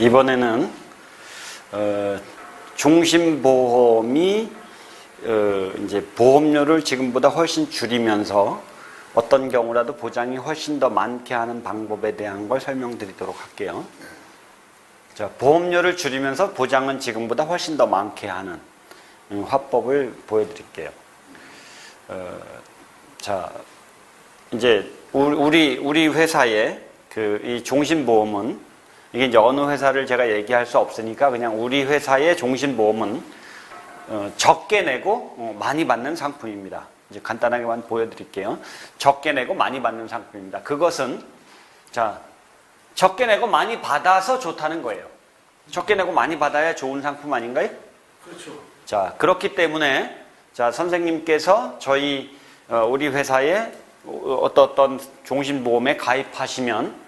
이번에는 종신보험이 이제 보험료를 지금보다 훨씬 줄이면서 어떤 경우라도 보장이 훨씬 더 많게 하는 방법에 대한 걸 설명드리도록 할게요. 자, 보험료를 줄이면서 보장은 지금보다 훨씬 더 많게 하는 화법을 보여드릴게요. 자, 이제 우리 회사의 이 종신보험은, 이게 이제 어느 회사를 제가 얘기할 수 없으니까 그냥 우리 회사의 종신보험은 적게 내고 많이 받는 상품입니다. 이제 간단하게만 보여드릴게요. 적게 내고 많이 받는 상품입니다. 그것은, 자, 적게 내고 많이 받아서 좋다는 거예요. 적게 내고 많이 받아야 좋은 상품 아닌가요? 그렇죠. 자, 그렇기 때문에, 자, 선생님께서 우리 회사에 어떤 종신보험에 가입하시면,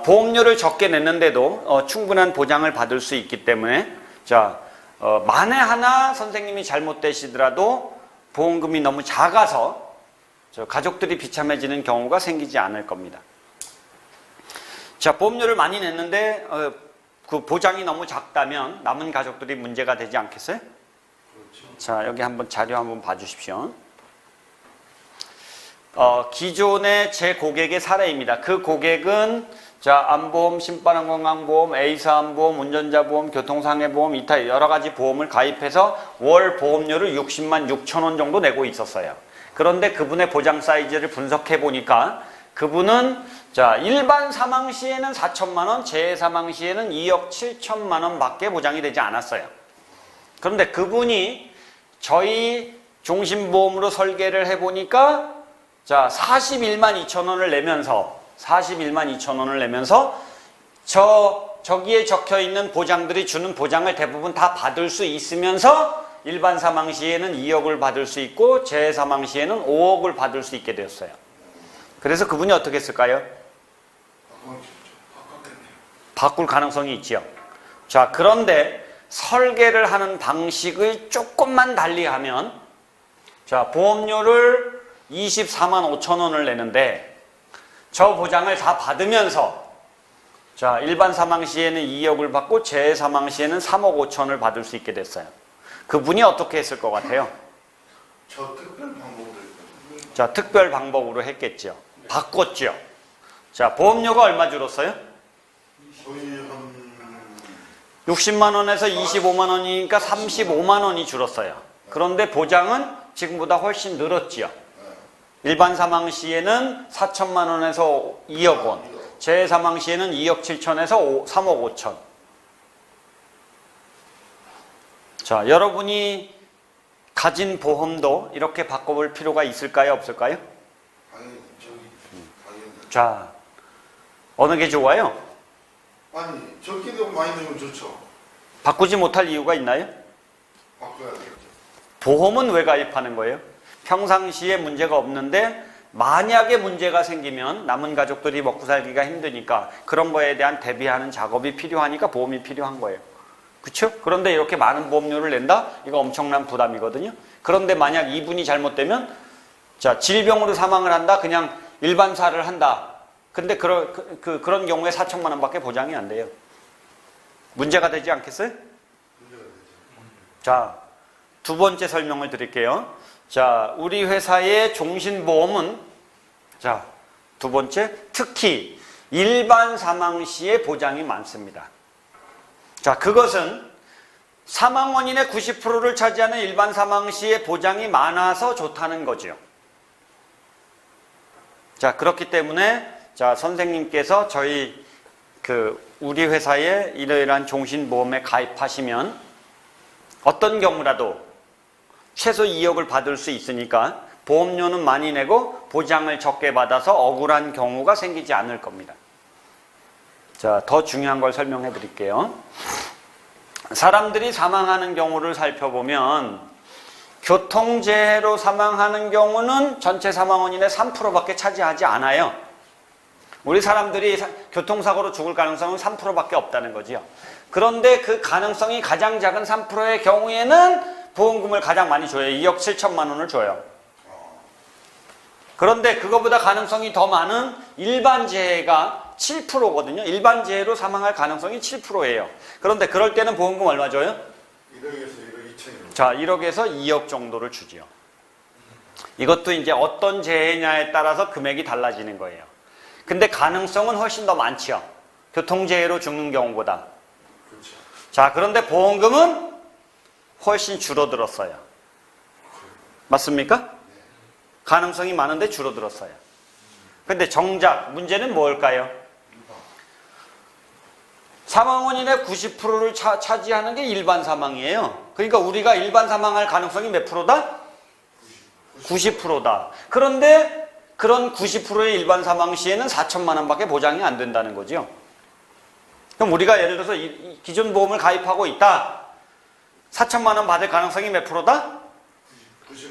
보험료를 적게 냈는데도 충분한 보장을 받을 수 있기 때문에, 자, 만에 하나 선생님이 잘못되시더라도 보험금이 너무 작아서 가족들이 비참해지는 경우가 생기지 않을 겁니다. 자, 보험료를 많이 냈는데 그 보장이 너무 작다면 남은 가족들이 문제가 되지 않겠어요? 그렇죠. 자, 여기 한번 자료 한번 봐주십시오. 기존의 제 고객의 사례입니다. 그 고객은, 자, 암보험, 심바람건강보험, A사암보험, 운전자보험, 교통상해보험, 이타 여러 가지 보험을 가입해서 월 보험료를 60만 6천 원 정도 내고 있었어요. 그런데 그분의 보장 사이즈를 분석해 보니까 그분은, 자, 일반 사망 시에는 4천만 원, 재해 사망 시에는 2억 7천만 원 밖에 보장이 되지 않았어요. 그런데 그분이 저희 종신보험으로 설계를 해 보니까, 자, 41만 2천 원을 내면서, 41만 2천 원을 내면서 저기에 적혀 있는 보장들이 주는 보장을 대부분 다 받을 수 있으면서 일반 사망 시에는 2억을 받을 수 있고 재해 사망 시에는 5억을 받을 수 있게 되었어요. 그래서 그분이 어떻게 했을까요? 바꿀 가능성이 있죠. 자, 그런데 설계를 하는 방식을 조금만 달리하면, 자, 보험료를 24만 5천 원을 내는데 저 보장을 다 받으면서, 자, 일반 사망 시에는 2억을 받고 재해 사망 시에는 3억 5천을 받을 수 있게 됐어요. 그분이 어떻게 했을 것 같아요? 저 특별 방법으로 했거든요. 자, 특별 방법으로 했겠죠. 바꿨죠. 자, 보험료가 얼마 줄었어요? 거의 한 60만 원에서 25만 원이니까 35만 원이 줄었어요. 그런데 보장은 지금보다 훨씬 늘었지요. 일반 사망 시에는 4천만 원에서 2억 원, 재해 사망 시에는 2억 7천에서 3억 5천. 자, 여러분이 가진 보험도 이렇게 바꿔볼 필요가 있을까요, 없을까요? 당연히 자, 어느 게 좋아요? 아니, 적게 되고 많이 되면 좋죠. 바꾸지 못할 이유가 있나요? 바꿔야 되겠죠. 보험은 왜 가입하는 거예요? 평상시에 문제가 없는데 만약에 문제가 생기면 남은 가족들이 먹고 살기가 힘드니까 그런 거에 대한 대비하는 작업이 필요하니까 보험이 필요한 거예요. 그렇죠? 그런데 이렇게 많은 보험료를 낸다? 이거 엄청난 부담이거든요. 그런데 만약 이분이 잘못되면, 자, 질병으로 사망을 한다? 그냥 일반사를 한다. 근데 그런 경우에 4천만 원밖에 보장이 안 돼요. 문제가 되지 않겠어요? 문제가 되죠. 자, 두 번째 설명을 드릴게요. 자, 우리 회사의 종신보험은, 자, 두 번째, 특히 일반 사망 시에 보장이 많습니다. 자, 그것은 사망 원인의 90%를 차지하는 일반 사망 시에 보장이 많아서 좋다는 거죠. 자, 그렇기 때문에, 자, 선생님께서 우리 회사에 이러이러한 종신보험에 가입하시면 어떤 경우라도 최소 2억을 받을 수 있으니까 보험료는 많이 내고 보장을 적게 받아서 억울한 경우가 생기지 않을 겁니다. 자, 더 중요한 걸 설명해 드릴게요. 사람들이 사망하는 경우를 살펴보면 교통재해로 사망하는 경우는 전체 사망 원인의 3%밖에 차지하지 않아요. 우리 사람들이 교통사고로 죽을 가능성은 3%밖에 없다는 거죠. 그런데 그 가능성이 가장 작은 3%의 경우에는 보험금을 가장 많이 줘요. 2억 7천만 원을 줘요. 그런데 그거보다 가능성이 더 많은 일반 재해가 7%거든요. 일반 재해로 사망할 가능성이 7%예요. 그런데 그럴 때는 보험금 얼마 줘요? 1억에서 1억 2천이요. 자, 1억에서 2억 정도를 주지요. 이것도 이제 어떤 재해냐에 따라서 금액이 달라지는 거예요. 근데 가능성은 훨씬 더 많지요. 교통재해로 죽는 경우보다. 그렇죠. 자, 그런데 보험금은 훨씬 줄어들었어요. 맞습니까? 가능성이 많은데 줄어들었어요. 근데 정작 문제는 뭘까요? 사망 원인의 90%를 차지하는 게 일반 사망이에요. 그러니까 우리가 일반 사망할 가능성이 몇 프로다? 90%다. 그런데 그런 90%의 일반 사망 시에는 4천만 원밖에 보장이 안 된다는 거죠. 그럼 우리가 예를 들어서 이 기존 보험을 가입하고 있다. 4천만 원 받을 가능성이 몇 프로다?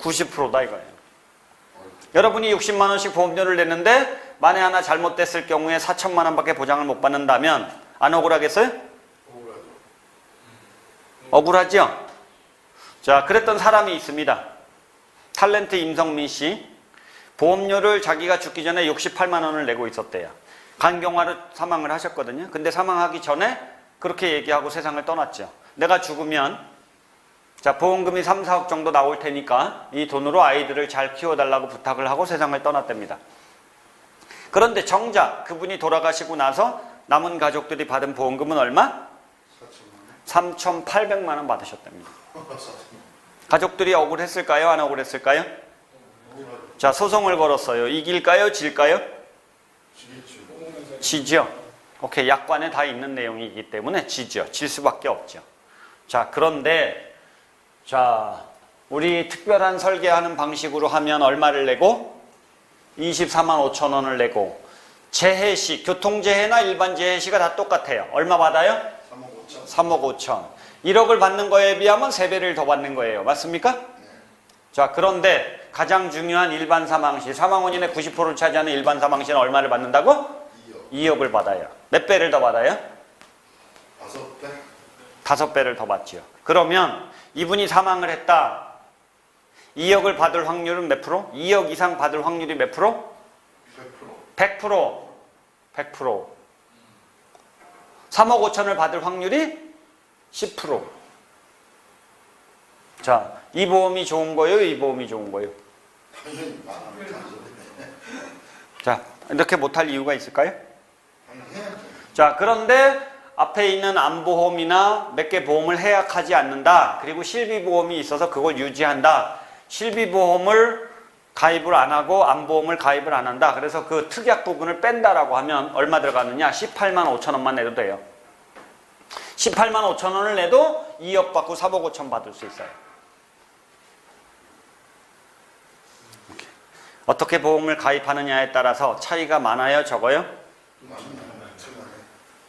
90%다 이거예요. 여러분이 60만 원씩 보험료를 냈는데 만에 하나 잘못됐을 경우에 4천만 원밖에 보장을 못 받는다면 안 억울하겠어요? 억울하죠. 억울하죠? 자, 그랬던 사람이 있습니다. 탤런트 임성민 씨. 보험료를 자기가 죽기 전에 68만 원을 내고 있었대요. 간경화로 사망을 하셨거든요. 근데 사망하기 전에 그렇게 얘기하고 세상을 떠났죠. 내가 죽으면 자, 보험금이 3, 4억 정도 나올 테니까 이 돈으로 아이들을 잘 키워달라고 부탁을 하고 세상을 떠났답니다. 그런데 정작 그분이 돌아가시고 나서 남은 가족들이 받은 보험금은 얼마? 3,800만 원 받으셨답니다. 가족들이 억울했을까요? 안 억울했을까요? 자, 소송을 걸었어요. 이길까요? 질까요? 지죠. 오케이, 약관에 다 있는 내용이기 때문에 지죠. 질 수밖에 없죠. 자, 그런데 자, 우리 특별한 설계하는 방식으로 하면 얼마를 내고? 24만 5천 원을 내고 재해시, 교통재해나 일반 재해시가 다 똑같아요. 얼마 받아요? 3억 5천. 3억 5천. 1억을 받는 거에 비하면 3배를 더 받는 거예요. 맞습니까? 네. 자, 그런데 가장 중요한 일반 사망시, 사망 원인의 90%를 차지하는 일반 사망시는 얼마를 받는다고? 2억. 2억을 받아요. 몇 배를 더 받아요? 5배. 5배를 더 받지요. 그러면 이분이 사망을 했다. 2억을 받을 확률은 몇 프로? 2억 이상 받을 확률이 몇 프로? 100%. 100%. 100%. 3억 5천을 받을 확률이 10%. 자, 이 보험이 좋은 거예요? 이 보험이 좋은 거예요? 당연히 많아요. 자, 이렇게 못할 이유가 있을까요? 당연히 해야죠. 자, 그런데 앞에 있는 암보험이나 몇 개 보험을 해약하지 않는다. 그리고 실비보험이 있어서 그걸 유지한다. 실비보험을 가입을 안 하고 암보험을 가입을 안 한다. 그래서 그 특약 부분을 뺀다라고 하면 얼마 들어가느냐? 18만 5천 원만 내도 돼요. 18만 5천 원을 내도 2억 받고 3억 5천 받을 수 있어요. 어떻게 보험을 가입하느냐에 따라서 차이가 많아요? 적어요?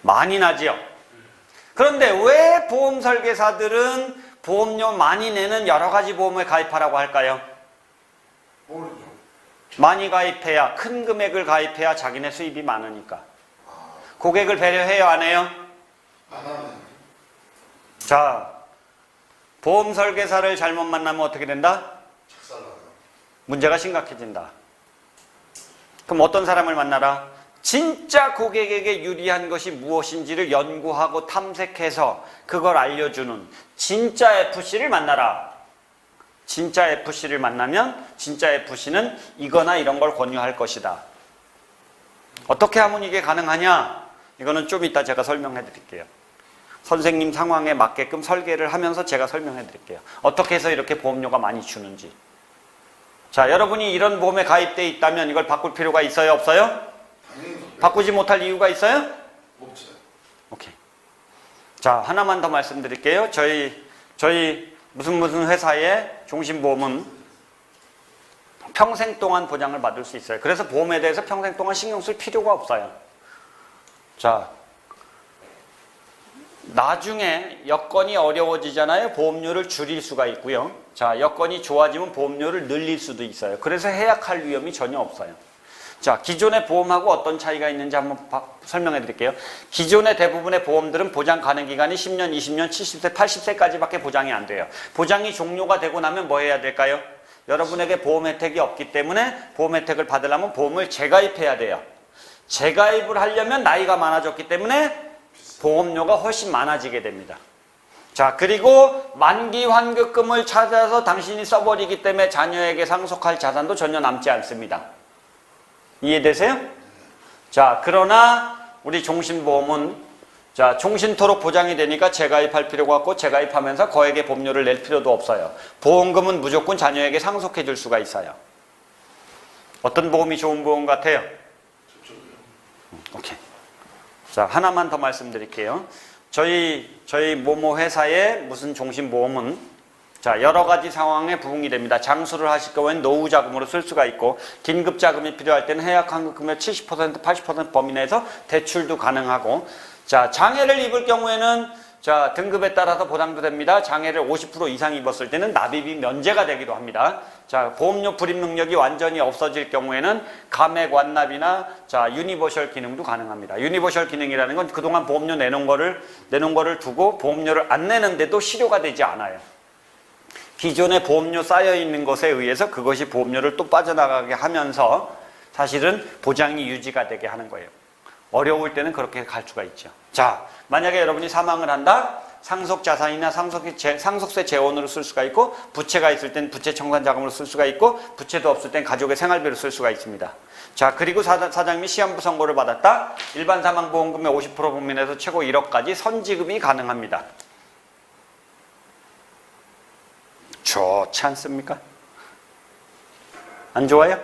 많이 나지요. 그런데 왜 보험 설계사들은 보험료 많이 내는 여러 가지 보험을 가입하라고 할까요? 모르죠. 많이 가입해야, 큰 금액을 가입해야 자기네 수입이 많으니까. 고객을 배려해요, 안 해요? 안 하면 자, 보험 설계사를 잘못 만나면 어떻게 된다? 착살나요. 문제가 심각해진다. 그럼 어떤 사람을 만나라? 진짜 고객에게 유리한 것이 무엇인지를 연구하고 탐색해서 그걸 알려주는 진짜 FC를 만나라. 진짜 FC를 만나면 진짜 FC는 이거나 이런 걸 권유할 것이다. 어떻게 하면 이게 가능하냐? 이거는 좀 이따 제가 설명해 드릴게요. 선생님 상황에 맞게끔 설계를 하면서 제가 설명해 드릴게요. 어떻게 해서 이렇게 보험료가 많이 주는지. 자, 여러분이 이런 보험에 가입돼 있다면 이걸 바꿀 필요가 있어요? 없어요? 당연히 바꾸지 못할 이유가 있어요? 없죠. 오케이. 자, 하나만 더 말씀드릴게요. 저희 무슨 회사의 종신보험은 평생 동안 보장을 받을 수 있어요. 그래서 보험에 대해서 평생 동안 신경 쓸 필요가 없어요. 자, 나중에 여건이 어려워지잖아요. 보험료를 줄일 수가 있고요. 자, 여건이 좋아지면 보험료를 늘릴 수도 있어요. 그래서 해약할 위험이 전혀 없어요. 자, 기존의 보험하고 어떤 차이가 있는지 한번 설명해 드릴게요. 기존의 대부분의 보험들은 보장 가능 기간이 10년, 20년, 70세, 80세까지밖에 보장이 안 돼요. 보장이 종료가 되고 나면 뭐 해야 될까요? 여러분에게 보험 혜택이 없기 때문에 보험 혜택을 받으려면 보험을 재가입해야 돼요. 재가입을 하려면 나이가 많아졌기 때문에 보험료가 훨씬 많아지게 됩니다. 자, 그리고 만기 환급금을 찾아서 당신이 써버리기 때문에 자녀에게 상속할 자산도 전혀 남지 않습니다. 이해되세요? 자, 그러나 우리 종신보험은 자, 종신토록 보장이 되니까 재가입할 필요가 없고 재가입하면서 거액의 보험료를 낼 필요도 없어요. 보험금은 무조건 자녀에게 상속해 줄 수가 있어요. 어떤 보험이 좋은 보험 같아요? 오케이. 자, 하나만 더 말씀드릴게요. 저희 모모 회사의 무슨 종신보험은 자, 여러 가지 상황에 부응이 됩니다. 장수를 하실 경우에는 노후 자금으로 쓸 수가 있고 긴급 자금이 필요할 때는 해약 환급금의 70%, 80% 범위 내에서 대출도 가능하고 자, 장애를 입을 경우에는 자, 등급에 따라서 보상도 됩니다. 장애를 50% 이상 입었을 때는 납입이 면제가 되기도 합니다. 자, 보험료 불입 능력이 완전히 없어질 경우에는 감액 완납이나 자, 유니버셜 기능도 가능합니다. 유니버셜 기능이라는 건 그동안 보험료 내놓은 거를 두고 보험료를 안 내는데도 실효가 되지 않아요. 기존에 보험료 쌓여 있는 것에 의해서 그것이 보험료를 또 빠져나가게 하면서 사실은 보장이 유지가 되게 하는 거예요. 어려울 때는 그렇게 갈 수가 있죠. 자, 만약에 여러분이 사망을 한다? 상속자산이나 상속세 재원으로 쓸 수가 있고 부채가 있을 땐 부채 청산 자금으로 쓸 수가 있고 부채도 없을 땐 가족의 생활비로 쓸 수가 있습니다. 자, 그리고 사장님이 시한부 선고를 받았다? 일반 사망보험금의 50% 범위 내에서 최고 1억까지 선지급이 가능합니다. 좋지 않습니까? 안 좋아요?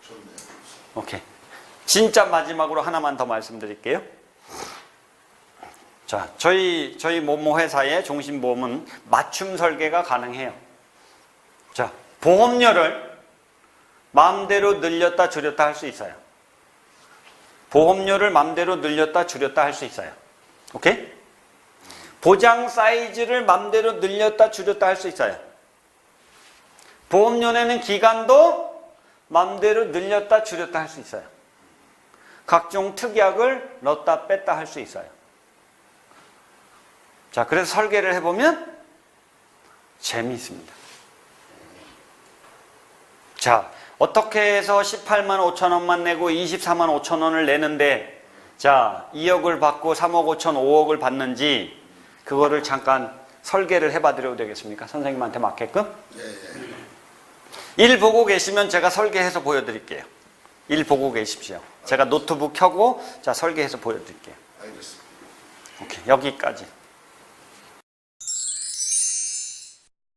좋네요. 오케이. 진짜 마지막으로 하나만 더 말씀드릴게요. 자, 저희 모모 회사의 종신보험은 맞춤 설계가 가능해요. 자, 보험료를 마음대로 늘렸다 줄였다 할 수 있어요. 보험료를 마음대로 늘렸다 줄였다 할 수 있어요. 오케이? 보장 사이즈를 마음대로 늘렸다 줄였다 할 수 있어요. 보험료 내는 기간도 마음대로 늘렸다 줄였다 할 수 있어요. 각종 특약을 넣었다 뺐다 할 수 있어요. 자, 그래서 설계를 해보면 재미있습니다. 자, 어떻게 해서 18만 5천 원만 내고 24만 5천 원을 내는데 자, 2억을 받고 3억 5천 5억을 받는지 그거를 잠깐 설계를 해봐 드려도 되겠습니까? 선생님한테 맞게끔? 일 보고 계시면 제가 설계해서 보여드릴게요. 일 보고 계십시오. 제가 노트북 켜고 자, 설계해서 보여드릴게요. 알겠습니다. 오케이, 여기까지.